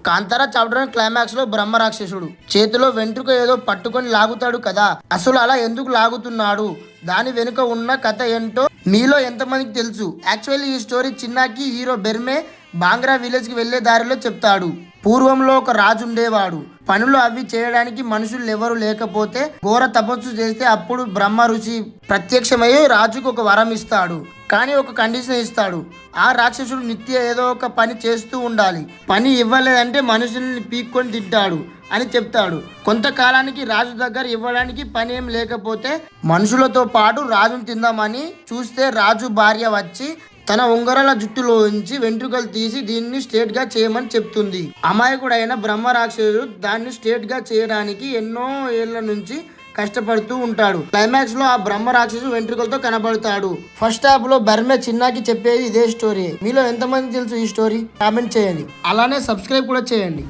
Kantara chapter climax లో బ్రహ్మ రాక్షసుడు చేతిలో వెంట్రుక ఏదో పట్టుకొని లాగుతాడు కదా, అసలు అలా ఎందుకు లాగుతున్నాడు, దాని వెనుక ఉన్న కథ ఏంటో మీలో ఎంతమందికి తెలుసు? యాక్చువల్లీ ఈ స్టోరీ చిన్నాకి హీరో బెర్మే బాంగ్రా విలేజ్ కి వెళ్లే దారిలో చెప్తాడు. పూర్వంలో ఒక రాజు ఉండేవాడు. పనులు అవి చేయడానికి మనుషులు ఎవరు లేకపోతే ఘోర తపస్సు చేస్తే అప్పుడు బ్రహ్మ ఋషి ప్రత్యక్షమై రాజుకు ఒక వరం ఇస్తాడు. కానీ ఒక కండిషన్ ఇస్తాడు. ఆ రాక్షసుడు నిత్య ఏదో ఒక పని చేస్తూ ఉండాలి. పని ఇవ్వలేదంటే మనుషుల్ని పీక్కొని తింటాడు అని చెప్తాడు. కొంతకాలానికి రాజు దగ్గర ఇవ్వడానికి పని ఏం లేకపోతే మనుషులతో పాటు రాజును తిందామని చూస్తే రాజు భార్య వచ్చి తన ఉంగరాల జుట్టులోంచి వెంట్రుకలు తీసి దీన్ని స్ట్రేట్ గా చేయమని చెప్తుంది. అమాయకుడైన బ్రహ్మ రాక్షసుడు దాన్ని స్ట్రేట్ గా చేయడానికి ఎన్నో ఏళ్ల నుంచి కష్టపడుతూ ఉంటాడు. క్లైమాక్స్ లో ఆ బ్రహ్మ రాక్షసు వెంట్రుకలతో కనబడతాడు. ఫస్ట్ హాఫ్ లో బర్మే చిన్నాకి చెప్పేది ఇదే స్టోరీ. మీలో ఎంతమంది తెలుసు ఈ స్టోరీ? కామెంట్ చేయండి. అలానే సబ్స్క్రైబ్ కూడా చేయండి.